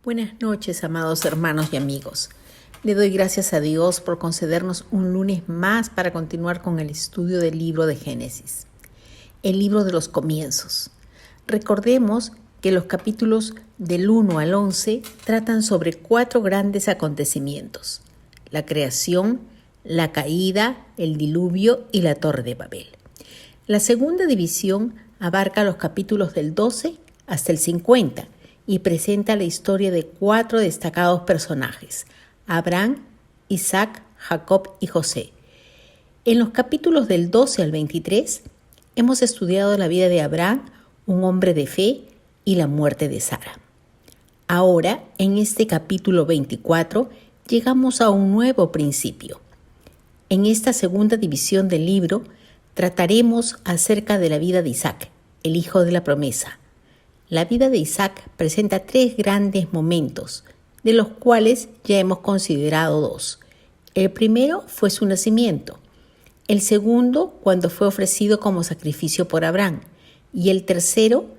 Buenas noches, amados hermanos y amigos. Le doy gracias a Dios por concedernos un lunes más para continuar con el estudio del libro de Génesis, el libro de los comienzos. Recordemos que los capítulos del 1 al 11 tratan sobre 4 grandes acontecimientos: la creación, la caída, el diluvio y la Torre de Babel. La segunda división abarca los capítulos del 12 hasta el 50 y presenta la historia de 4 destacados personajes: Abraham, Isaac, Jacob y José. En los capítulos del 12 al 23 hemos estudiado la vida de Abraham, un hombre de fe, y la muerte de Sara. Ahora, en este capítulo 24, llegamos a un nuevo principio. En esta segunda división del libro trataremos acerca de la vida de Isaac, el hijo de la promesa. La vida de Isaac presenta 3 grandes momentos, de los cuales ya hemos considerado 2. El primero fue su nacimiento, el segundo cuando fue ofrecido como sacrificio por Abraham, y el tercero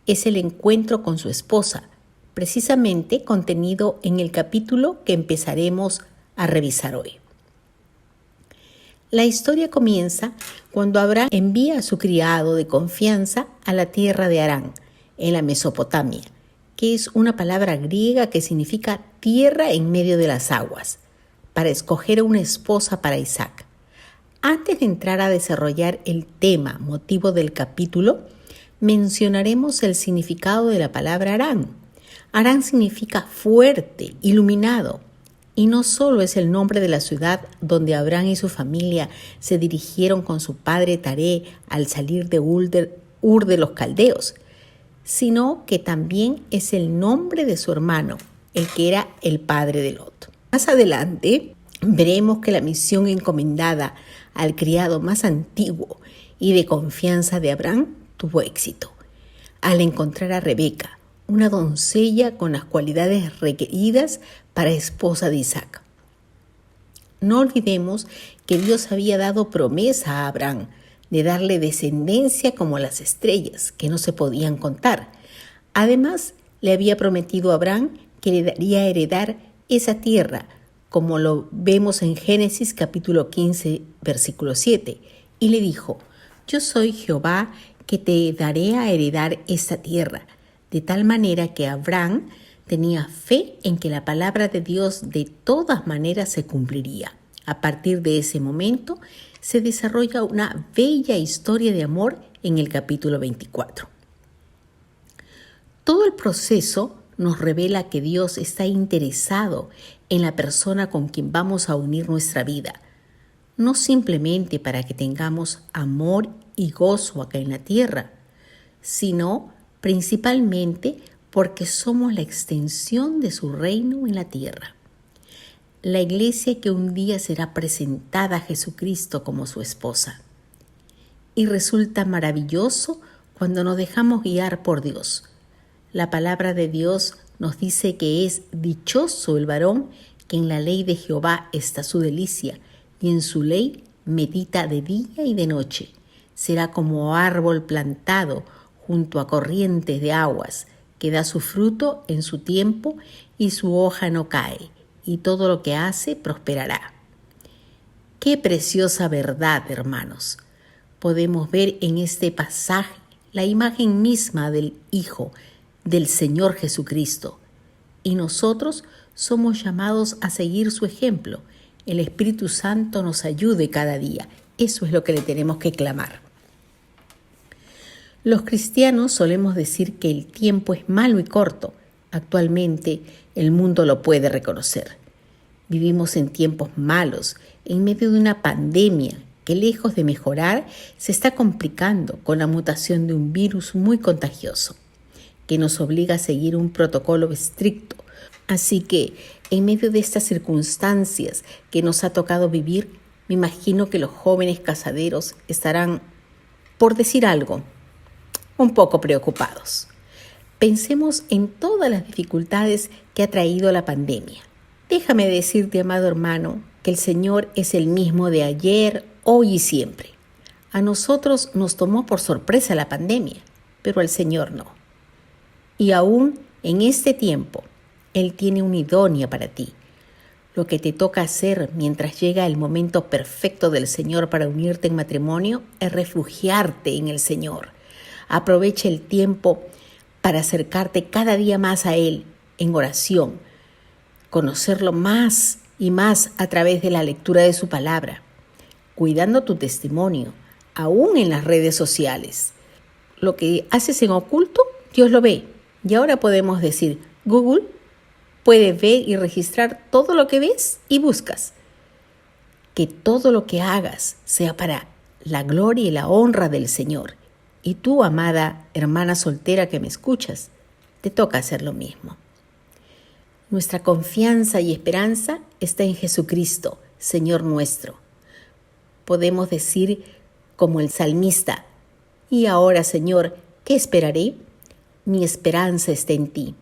es el encuentro con su esposa, precisamente contenido en el capítulo que empezaremos a revisar hoy. La historia comienza cuando Abraham envía a su criado de confianza a la tierra de Harán, en la Mesopotamia, que es una palabra griega que significa tierra en medio de las aguas, para escoger una esposa para Isaac. Antes de entrar a desarrollar el tema motivo del capítulo, mencionaremos el significado de la palabra Harán. Harán significa fuerte, iluminado, y no solo es el nombre de la ciudad donde Abraham y su familia se dirigieron con su padre Taré al salir de Ur de los Caldeos, sino que también es el nombre de su hermano, el que era el padre de Lot. Más adelante veremos que la misión encomendada al criado más antiguo y de confianza de Abraham tuvo éxito, al encontrar a Rebeca, una doncella con las cualidades requeridas para esposa de Isaac. No olvidemos que Dios había dado promesa a Abraham de darle descendencia como las estrellas, que no se podían contar. Además, le había prometido a Abraham que le daría a heredar esa tierra, como lo vemos en Génesis capítulo 15, versículo 7, y le dijo: «Yo soy Jehová que te daré a heredar esta tierra», de tal manera que Abraham tenía fe en que la palabra de Dios de todas maneras se cumpliría. A partir de ese momento, se desarrolla una bella historia de amor en el capítulo 24. Todo el proceso nos revela que Dios está interesado en la persona con quien vamos a unir nuestra vida, no simplemente para que tengamos amor y gozo acá en la tierra, sino principalmente porque somos la extensión de su reino en la tierra. La iglesia que un día será presentada a Jesucristo como su esposa. Y resulta maravilloso cuando nos dejamos guiar por Dios. La palabra de Dios nos dice que es dichoso el varón que en la ley de Jehová está su delicia, y en su ley medita de día y de noche. Será como árbol plantado junto a corrientes de aguas, que da su fruto en su tiempo y su hoja no cae, y todo lo que hace prosperará. ¡Qué preciosa verdad, hermanos! Podemos ver en este pasaje la imagen misma del Hijo, del Señor Jesucristo, y nosotros somos llamados a seguir su ejemplo. El Espíritu Santo nos ayude cada día. Eso es lo que le tenemos que clamar. Los cristianos solemos decir que el tiempo es malo y corto. Actualmente el mundo lo puede reconocer. Vivimos en tiempos malos, en medio de una pandemia que, lejos de mejorar, se está complicando con la mutación de un virus muy contagioso, que nos obliga a seguir un protocolo estricto. Así que, en medio de estas circunstancias que nos ha tocado vivir, me imagino que los jóvenes casaderos estarán, por decir algo, un poco preocupados. Pensemos en todas las dificultades que ha traído la pandemia. Déjame decirte, amado hermano, que el Señor es el mismo de ayer, hoy y siempre. A nosotros nos tomó por sorpresa la pandemia, pero al Señor no. Y aún en este tiempo, Él tiene una idónea para ti. Lo que te toca hacer mientras llega el momento perfecto del Señor para unirte en matrimonio es refugiarte en el Señor. Aprovecha el tiempo para acercarte cada día más a Él en oración, conocerlo más y más a través de la lectura de su palabra, cuidando tu testimonio, aún en las redes sociales. Lo que haces en oculto, Dios lo ve. Y ahora podemos decir, Google puede ver y registrar todo lo que ves y buscas. Que todo lo que hagas sea para la gloria y la honra del Señor. Y tú, amada hermana soltera que me escuchas, te toca hacer lo mismo. Nuestra confianza y esperanza está en Jesucristo, Señor nuestro. Podemos decir como el salmista, y ahora, Señor, ¿qué esperaré? Mi esperanza está en ti.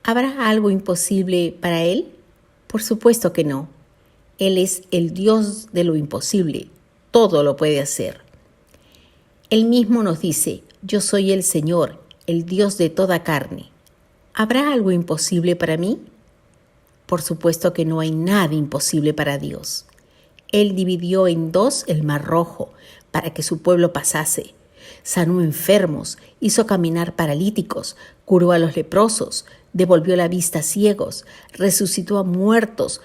¿Habrá algo imposible para Él? Por supuesto que no. Él es el Dios de lo imposible. Todo lo puede hacer. Él mismo nos dice, yo soy el Señor, el Dios de toda carne. ¿Habrá algo imposible para mí? Por supuesto que no hay nada imposible para Dios. Él dividió en dos el Mar Rojo para que su pueblo pasase. Sanó enfermos, hizo caminar paralíticos, curó a los leprosos, devolvió la vista a ciegos, resucitó a muertos,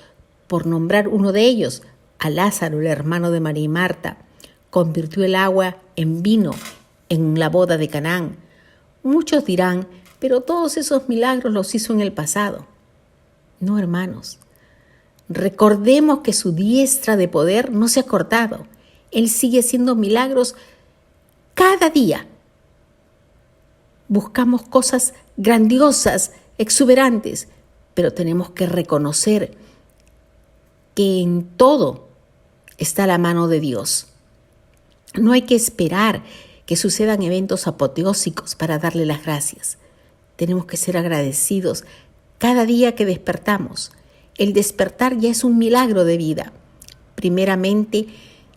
por nombrar uno de ellos, a Lázaro, el hermano de María y Marta. Convirtió el agua en vino en la boda de Canaán. Muchos dirán, pero todos esos milagros los hizo en el pasado. No, hermanos. Recordemos que su diestra de poder no se ha cortado. Él sigue haciendo milagros cada día. Buscamos cosas grandiosas, exuberantes, pero tenemos que reconocer que en todo está la mano de Dios. No hay que esperar que sucedan eventos apoteósicos para darle las gracias. Tenemos que ser agradecidos cada día que despertamos. El despertar ya es un milagro de vida. Primeramente,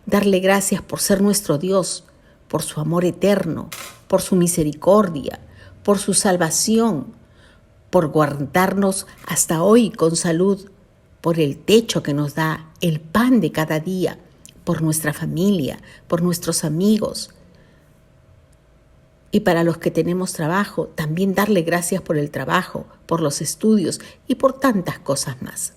darle gracias por ser nuestro Dios, por su amor eterno, por su misericordia, por su salvación, por guardarnos hasta hoy con salud, por el techo que nos da, el pan de cada día, por nuestra familia, por nuestros amigos. Y para los que tenemos trabajo, también darle gracias por el trabajo, por los estudios y por tantas cosas más.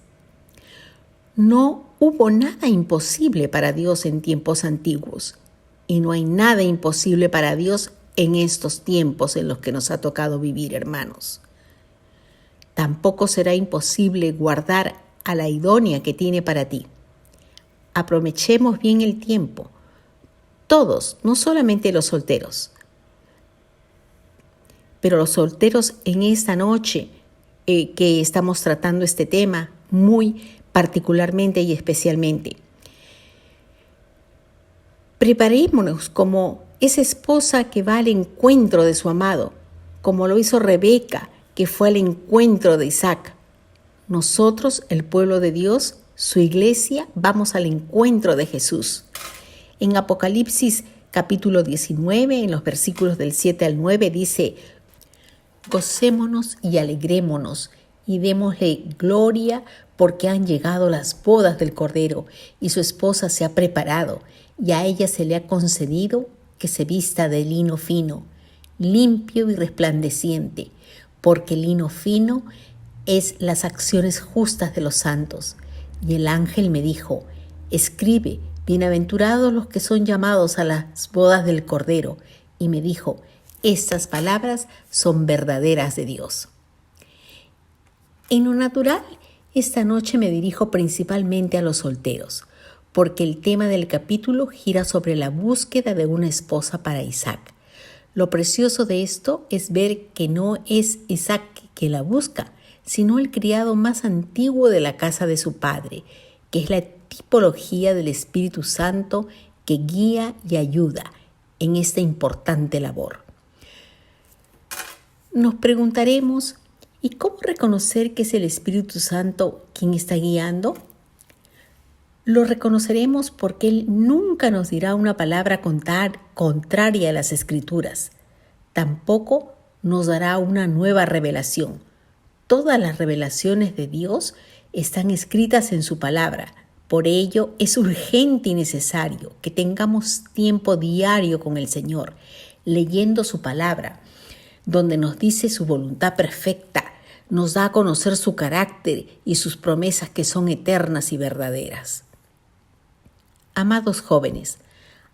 No hubo nada imposible para Dios en tiempos antiguos y no hay nada imposible para Dios en estos tiempos en los que nos ha tocado vivir, hermanos. Tampoco será imposible guardar a la idónea que tiene para ti. Aprovechemos bien el tiempo. Todos, no solamente los solteros. Pero los solteros en esta noche que estamos tratando este tema muy particularmente y especialmente. Preparémonos como esa esposa que va al encuentro de su amado, como lo hizo Rebeca, que fue al encuentro de Isaac. Nosotros, el pueblo de Dios, su iglesia, vamos al encuentro de Jesús. En Apocalipsis capítulo 19, en los versículos del 7 al 9, dice: gocémonos y alegrémonos y démosle gloria porque han llegado las bodas del Cordero y su esposa se ha preparado y a ella se le ha concedido que se vista de lino fino, limpio y resplandeciente, porque el lino fino es las acciones justas de los santos. Y el ángel me dijo: escribe, bienaventurados los que son llamados a las bodas del Cordero. Y me dijo: estas palabras son verdaderas de Dios. En lo natural, esta noche me dirijo principalmente a los solteros, porque el tema del capítulo gira sobre la búsqueda de una esposa para Isaac. Lo precioso de esto es ver que no es Isaac que la busca, sino el criado más antiguo de la casa de su padre, que es la tipología del Espíritu Santo que guía y ayuda en esta importante labor. Nos preguntaremos, ¿y cómo reconocer que es el Espíritu Santo quien está guiando? Lo reconoceremos porque Él nunca nos dirá una palabra contraria a las Escrituras. Tampoco nos dará una nueva revelación. Todas las revelaciones de Dios están escritas en su palabra. Por ello, es urgente y necesario que tengamos tiempo diario con el Señor, leyendo su palabra, donde nos dice su voluntad perfecta, nos da a conocer su carácter y sus promesas que son eternas y verdaderas. Amados jóvenes,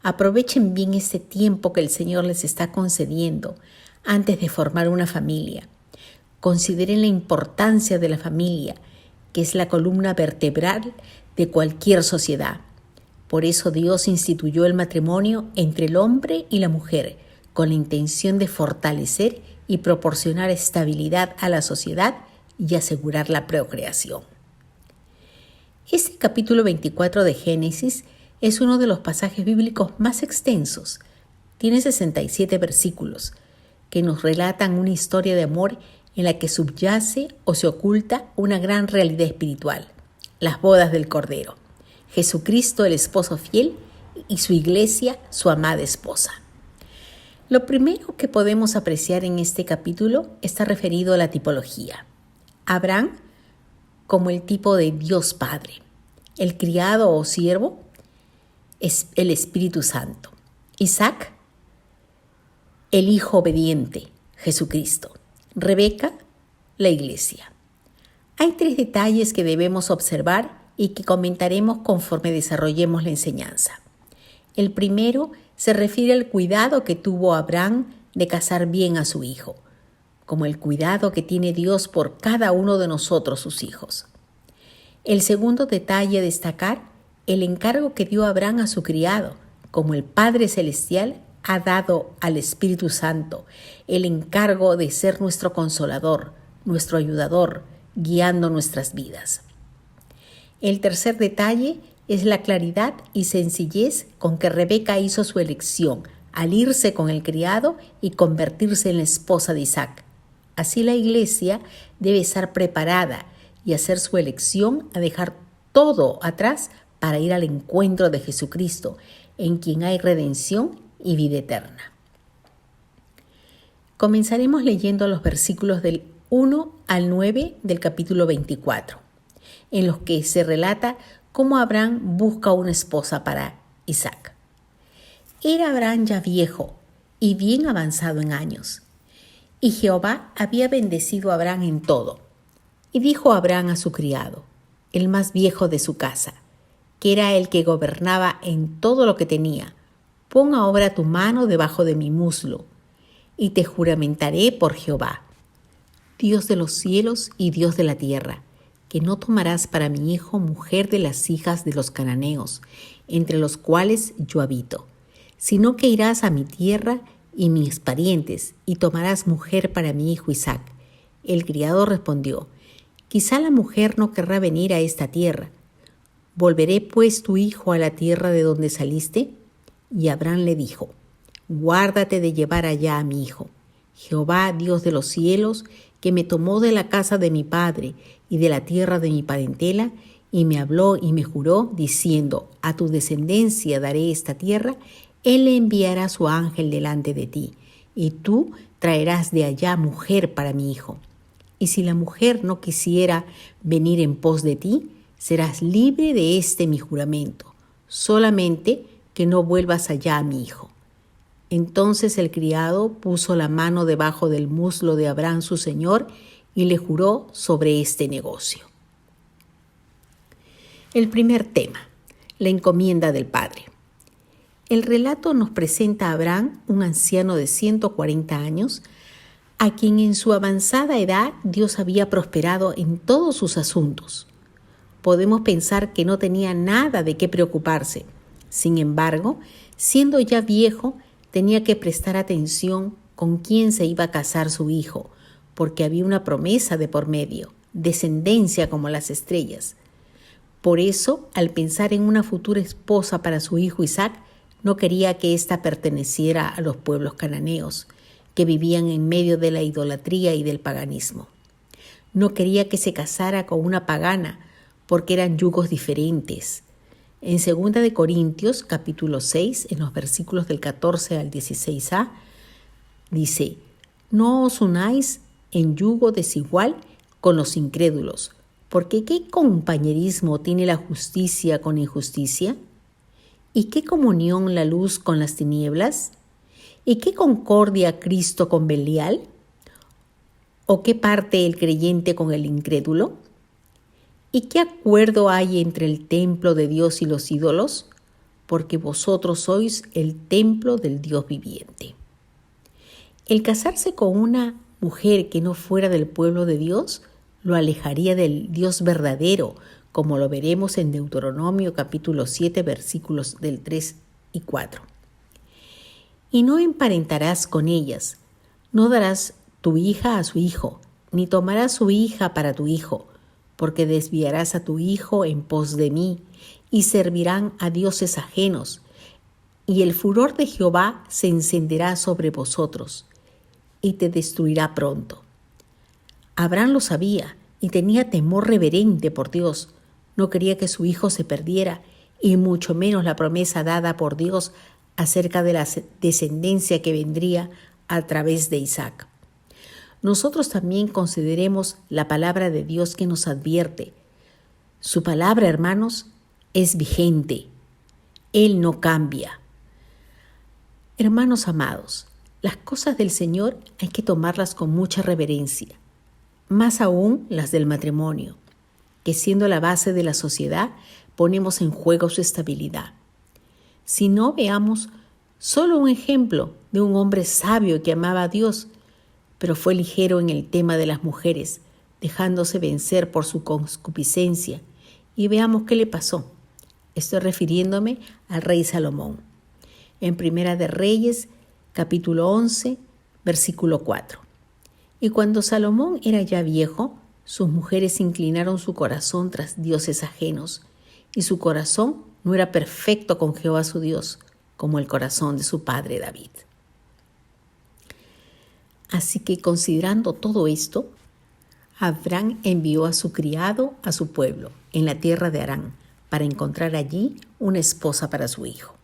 aprovechen bien este tiempo que el Señor les está concediendo antes de formar una familia. Consideren la importancia de la familia, que es la columna vertebral de cualquier sociedad. Por eso Dios instituyó el matrimonio entre el hombre y la mujer, con la intención de fortalecer y proporcionar estabilidad a la sociedad y asegurar la procreación. Este capítulo 24 de Génesis es uno de los pasajes bíblicos más extensos. Tiene 67 versículos que nos relatan una historia de amor en la que subyace o se oculta una gran realidad espiritual, las bodas del Cordero, Jesucristo el esposo fiel y su iglesia su amada esposa. Lo primero que podemos apreciar en este capítulo está referido a la tipología. Abraham como el tipo de Dios Padre, el criado o siervo es el Espíritu Santo, Isaac el hijo obediente, Jesucristo, Rebeca, la iglesia. Hay 3 detalles que debemos observar y que comentaremos conforme desarrollemos la enseñanza. El primero se refiere al cuidado que tuvo Abraham de casar bien a su hijo, como el cuidado que tiene Dios por cada uno de nosotros, sus hijos. El segundo detalle a destacar, el encargo que dio Abraham a su criado, como el Padre Celestial ha dado al Espíritu Santo el encargo de ser nuestro consolador, nuestro ayudador, guiando nuestras vidas. El tercer detalle es la claridad y sencillez con que Rebeca hizo su elección al irse con el criado y convertirse en la esposa de Isaac. Así la iglesia debe estar preparada y hacer su elección a dejar todo atrás para ir al encuentro de Jesucristo, en quien hay redención y vida eterna. Comenzaremos leyendo los versículos del 1 al 9 del capítulo 24, en los que se relata cómo Abraham busca una esposa para Isaac. Era Abraham ya viejo y bien avanzado en años, y Jehová había bendecido a Abraham en todo. Y dijo Abraham a su criado, el más viejo de su casa, que era el que gobernaba en todo lo que tenía: pon ahora tu mano debajo de mi muslo, y te juramentaré por Jehová, Dios de los cielos y Dios de la tierra, que no tomarás para mi hijo mujer de las hijas de los cananeos, entre los cuales yo habito, sino que irás a mi tierra y mis parientes, y tomarás mujer para mi hijo Isaac. El criado respondió, quizá la mujer no querrá venir a esta tierra. ¿Volveré pues tu hijo a la tierra de donde saliste? Y Abraham le dijo, guárdate de llevar allá a mi hijo. Jehová, Dios de los cielos, que me tomó de la casa de mi padre y de la tierra de mi parentela, y me habló y me juró, diciendo, a tu descendencia daré esta tierra, él le enviará su ángel delante de ti, y tú traerás de allá mujer para mi hijo. Y si la mujer no quisiera venir en pos de ti, serás libre de este mi juramento, solamente que no vuelvas allá a mi hijo. Entonces el criado puso la mano debajo del muslo de Abraham su señor y le juró sobre este negocio. El primer tema, la encomienda del padre. El relato nos presenta a Abraham, un anciano de 140 años, a quien en su avanzada edad Dios había prosperado en todos sus asuntos. Podemos pensar que no tenía nada de qué preocuparse. Sin embargo, siendo ya viejo, tenía que prestar atención con quién se iba a casar su hijo, porque había una promesa de por medio, descendencia como las estrellas. Por eso, al pensar en una futura esposa para su hijo Isaac, no quería que ésta perteneciera a los pueblos cananeos, que vivían en medio de la idolatría y del paganismo. No quería que se casara con una pagana, porque eran yugos diferentes. En 2 de Corintios, capítulo 6, en los versículos del 14 al 16a, dice, no os unáis en yugo desigual con los incrédulos, porque ¿qué compañerismo tiene la justicia con la injusticia? ¿Y qué comunión la luz con las tinieblas? ¿Y qué concordia Cristo con Belial? ¿O qué parte el creyente con el incrédulo? ¿Y qué acuerdo hay entre el templo de Dios y los ídolos? Porque vosotros sois el templo del Dios viviente. El casarse con una mujer que no fuera del pueblo de Dios lo alejaría del Dios verdadero, como lo veremos en Deuteronomio capítulo 7, versículos del 3 y 4. Y no emparentarás con ellas, no darás tu hija a su hijo, ni tomarás su hija para tu hijo, porque desviarás a tu hijo en pos de mí, y servirán a dioses ajenos, y el furor de Jehová se encenderá sobre vosotros, y te destruirá pronto. Abraham lo sabía, y tenía temor reverente por Dios. No quería que su hijo se perdiera, y mucho menos la promesa dada por Dios acerca de la descendencia que vendría a través de Isaac. Nosotros también consideremos la palabra de Dios que nos advierte. Su palabra, hermanos, es vigente. Él no cambia. Hermanos amados, las cosas del Señor hay que tomarlas con mucha reverencia, más aún las del matrimonio, que siendo la base de la sociedad, ponemos en juego su estabilidad. Si no, veamos solo un ejemplo de un hombre sabio que amaba a Dios, pero fue ligero en el tema de las mujeres, dejándose vencer por su concupiscencia. Y veamos qué le pasó. Estoy refiriéndome al rey Salomón. En Primera de Reyes, capítulo 11, versículo 4. Y cuando Salomón era ya viejo, sus mujeres inclinaron su corazón tras dioses ajenos, y su corazón no era perfecto con Jehová su Dios, como el corazón de su padre David. Así que considerando todo esto, Abraham envió a su criado a su pueblo, en la tierra de Harán, para encontrar allí una esposa para su hijo.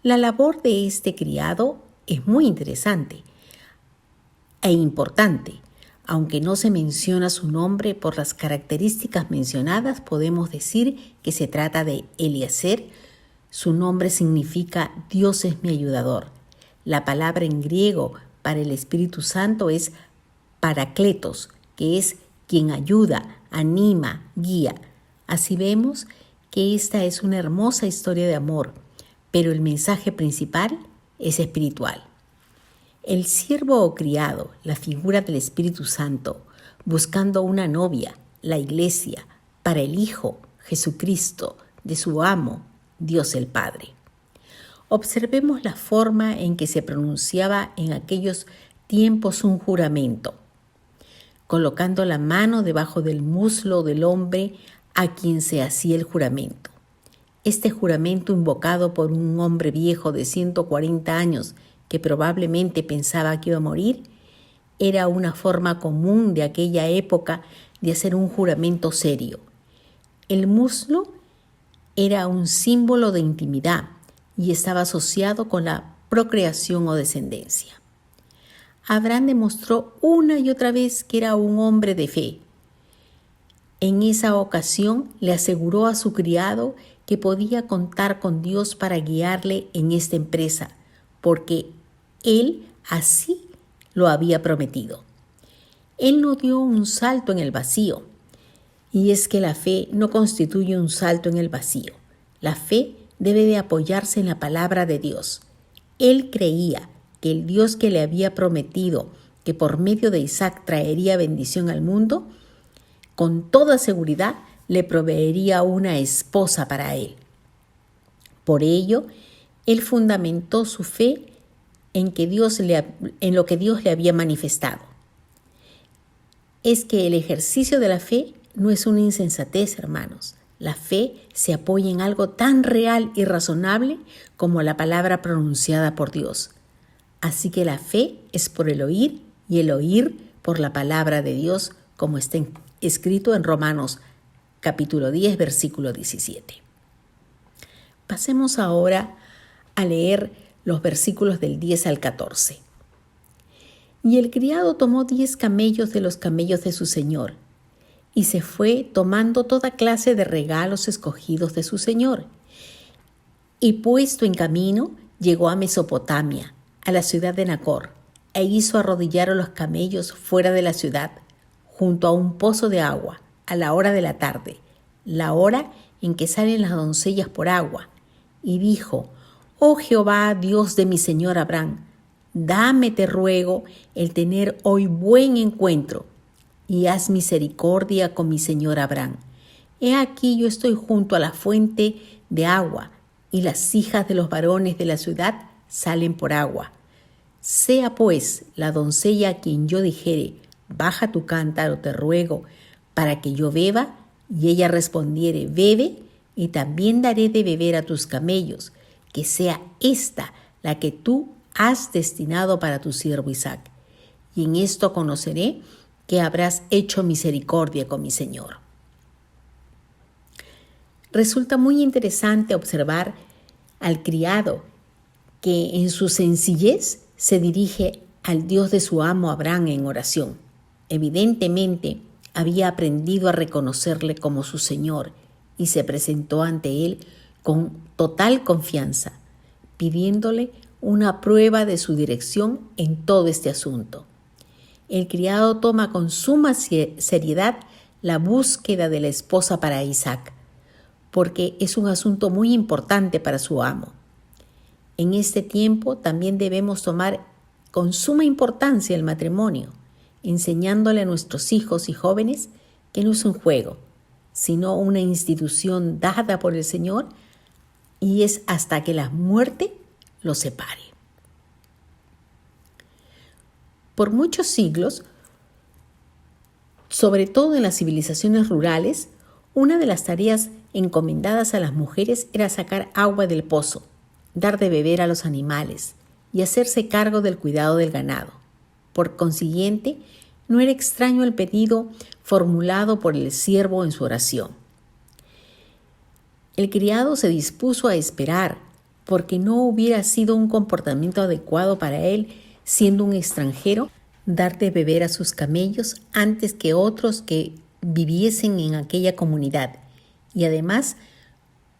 La labor de este criado es muy interesante e importante. Aunque no se menciona su nombre, por las características mencionadas podemos decir que se trata de Eliezer. Su nombre significa Dios es mi ayudador. La palabra en griego para el Espíritu Santo es Parakletos, que es quien ayuda, anima, guía. Así vemos que esta es una hermosa historia de amor, pero el mensaje principal es espiritual. El siervo o criado, la figura del Espíritu Santo, buscando una novia, la iglesia, para el Hijo, Jesucristo, de su amo, Dios el Padre. Observemos la forma en que se pronunciaba en aquellos tiempos un juramento, colocando la mano debajo del muslo del hombre a quien se hacía el juramento. Este juramento, invocado por un hombre viejo de 140 años que probablemente pensaba que iba a morir, era una forma común de aquella época de hacer un juramento serio. El muslo era un símbolo de intimidad y estaba asociado con la procreación o descendencia. Abraham demostró una y otra vez que era un hombre de fe. En esa ocasión le aseguró a su criado que podía contar con Dios para guiarle en esta empresa, porque Él así lo había prometido. Él no dio un salto en el vacío, y es que la fe no constituye un salto en el vacío. La fe debe de apoyarse en la palabra de Dios. Él creía que el Dios que le había prometido que por medio de Isaac traería bendición al mundo, con toda seguridad le proveería una esposa para él. Por ello, él fundamentó su fe en lo que Dios le había manifestado. Es que el ejercicio de la fe no es una insensatez, hermanos. La fe se apoya en algo tan real y razonable como la palabra pronunciada por Dios. Así que la fe es por el oír y el oír por la palabra de Dios, como está escrito en Romanos capítulo 10, versículo 17. Pasemos ahora a leer los versículos del 10 al 14. Y el criado tomó 10 camellos de los camellos de su señor, y se fue tomando toda clase de regalos escogidos de su señor. Y puesto en camino, llegó a Mesopotamia, a la ciudad de Nacor, e hizo arrodillar a los camellos fuera de la ciudad, junto a un pozo de agua, a la hora de la tarde, la hora en que salen las doncellas por agua. Y dijo: «Oh Jehová, Dios de mi señor Abraham, dame, te ruego, el tener hoy buen encuentro, y haz misericordia con mi señor Abraham. He aquí yo estoy junto a la fuente de agua, y las hijas de los varones de la ciudad salen por agua. Sea pues la doncella a quien yo dijere: baja tu cántaro, te ruego, para que yo beba, y ella respondiere: bebe, y también daré de beber a tus camellos, que sea esta la que tú has destinado para tu siervo Isaac. Y en esto conoceré que habrás hecho misericordia con mi señor». Resulta muy interesante observar al criado que en su sencillez se dirige al Dios de su amo Abraham en oración. Evidentemente, había aprendido a reconocerle como su Señor y se presentó ante él con total confianza, pidiéndole una prueba de su dirección en todo este asunto. El criado toma con suma seriedad la búsqueda de la esposa para Isaac, porque es un asunto muy importante para su amo. En este tiempo también debemos tomar con suma importancia el matrimonio, enseñándole a nuestros hijos y jóvenes que no es un juego, sino una institución dada por el Señor, y es hasta que la muerte los separe. Por muchos siglos, sobre todo en las civilizaciones rurales, una de las tareas encomendadas a las mujeres era sacar agua del pozo, dar de beber a los animales y hacerse cargo del cuidado del ganado. Por consiguiente, no era extraño el pedido formulado por el siervo en su oración. El criado se dispuso a esperar, porque no hubiera sido un comportamiento adecuado para él, siendo un extranjero, dar de beber a sus camellos antes que otros que viviesen en aquella comunidad, y además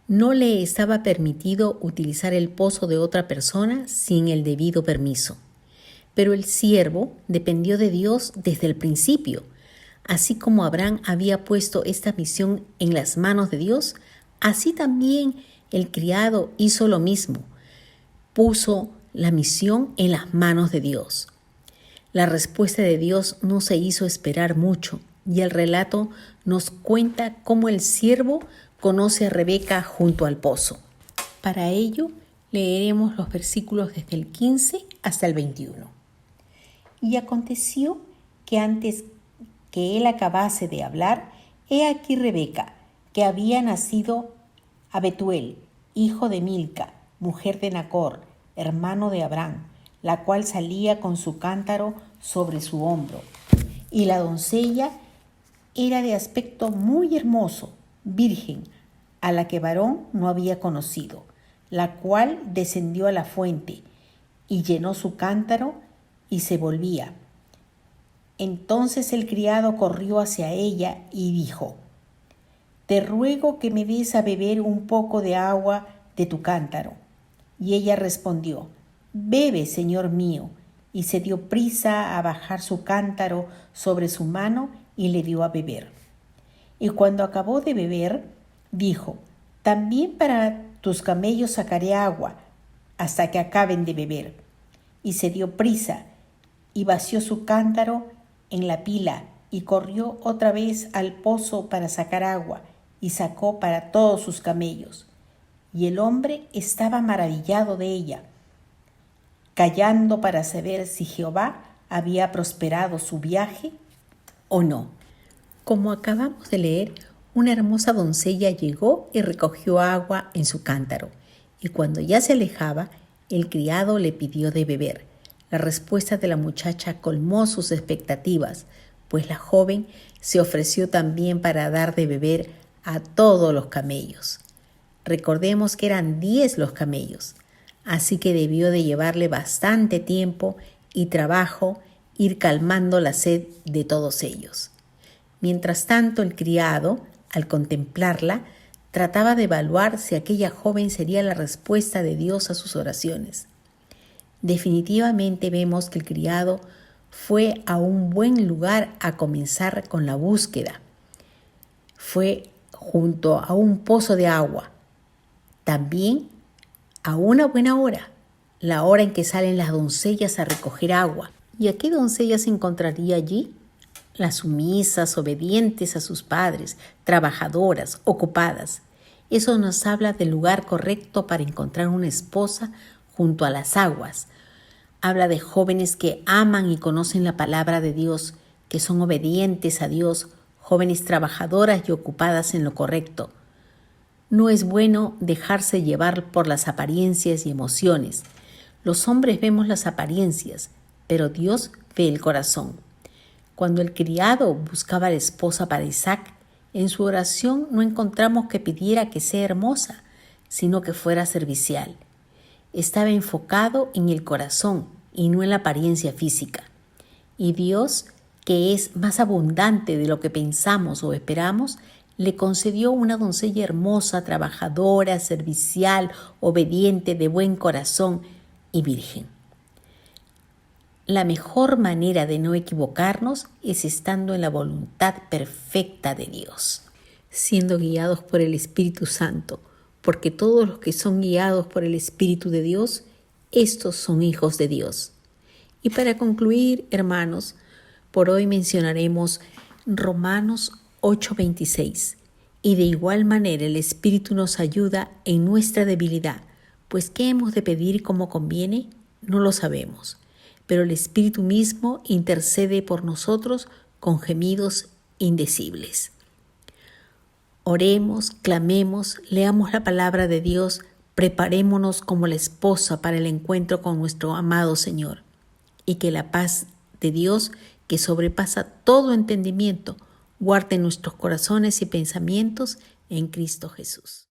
no le estaba permitido utilizar el pozo de otra persona sin el debido permiso. Pero el siervo dependió de Dios desde el principio. Así como Abraham había puesto esta misión en las manos de Dios, así también el criado hizo lo mismo, puso la misión en las manos de Dios. La respuesta de Dios no se hizo esperar mucho, y el relato nos cuenta cómo el siervo conoce a Rebeca junto al pozo. Para ello, leeremos los versículos desde el 15 hasta el 21. Y aconteció que antes que él acabase de hablar, he aquí Rebeca, que había nacido a Betuel, hijo de Milca, mujer de Nacor, hermano de Abraham, la cual salía con su cántaro sobre su hombro. Y la doncella era de aspecto muy hermoso, virgen, a la que varón no había conocido, la cual descendió a la fuente y llenó su cántaro y se volvía. Entonces el criado corrió hacia ella y dijo: «Te ruego que me des a beber un poco de agua de tu cántaro». Y ella respondió: «Bebe, señor mío». Y se dio prisa a bajar su cántaro sobre su mano y le dio a beber. Y cuando acabó de beber, dijo: «También para tus camellos sacaré agua hasta que acaben de beber». Y se dio prisa y vació su cántaro en la pila y corrió otra vez al pozo para sacar agua y sacó para todos sus camellos. Y el hombre estaba maravillado de ella, callando para saber si Jehová había prosperado su viaje o no. Como acabamos de leer, una hermosa doncella llegó y recogió agua en su cántaro, y cuando ya se alejaba, el criado le pidió de beber. La respuesta de la muchacha colmó sus expectativas, pues la joven se ofreció también para dar de beber a todos los camellos. Recordemos que eran 10 los camellos, así que debió de llevarle bastante tiempo y trabajo ir calmando la sed de todos ellos. Mientras tanto, el criado, al contemplarla, trataba de evaluar si aquella joven sería la respuesta de Dios a sus oraciones. Definitivamente vemos que el criado fue a un buen lugar a comenzar con la búsqueda. Fue junto a un pozo de agua. También a una buena hora, la hora en que salen las doncellas a recoger agua. ¿Y a qué doncellas se encontraría allí? Las sumisas, obedientes a sus padres, trabajadoras, ocupadas. Eso nos habla del lugar correcto para encontrar una esposa junto a las aguas. Habla de jóvenes que aman y conocen la palabra de Dios, que son obedientes a Dios, jóvenes trabajadoras y ocupadas en lo correcto. No es bueno dejarse llevar por las apariencias y emociones. Los hombres vemos las apariencias, pero Dios ve el corazón. Cuando el criado buscaba la esposa para Isaac, en su oración no encontramos que pidiera que sea hermosa, sino que fuera servicial. Estaba enfocado en el corazón y no en la apariencia física. Y Dios, que es más abundante de lo que pensamos o esperamos, le concedió una doncella hermosa, trabajadora, servicial, obediente, de buen corazón y virgen. La mejor manera de no equivocarnos es estando en la voluntad perfecta de Dios, siendo guiados por el Espíritu Santo, porque todos los que son guiados por el Espíritu de Dios, estos son hijos de Dios. Y para concluir, hermanos, por hoy mencionaremos Romanos 8:26. Y de igual manera el Espíritu nos ayuda en nuestra debilidad, pues ¿qué hemos de pedir como conviene? No lo sabemos, pero el Espíritu mismo intercede por nosotros con gemidos indecibles. Oremos, clamemos, leamos la palabra de Dios, preparémonos como la esposa para el encuentro con nuestro amado Señor. Y que la paz de Dios, que sobrepasa todo entendimiento, guarde nuestros corazones y pensamientos en Cristo Jesús.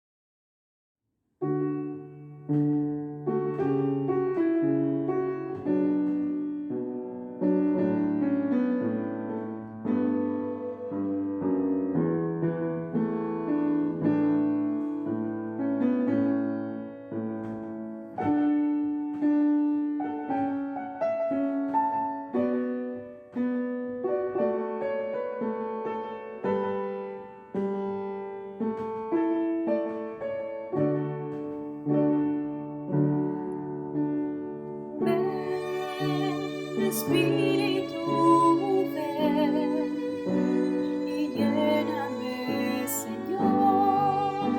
Espíritu, ven y lléname, Señor,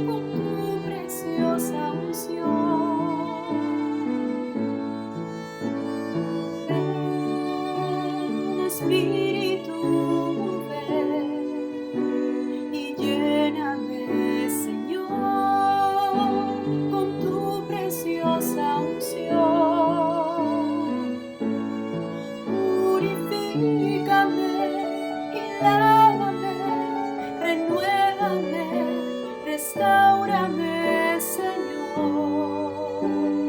con tu preciosa unción. Ven, Espíritu, ven y lléname, Señor, con tu preciosa unción. Restaurame, Señor.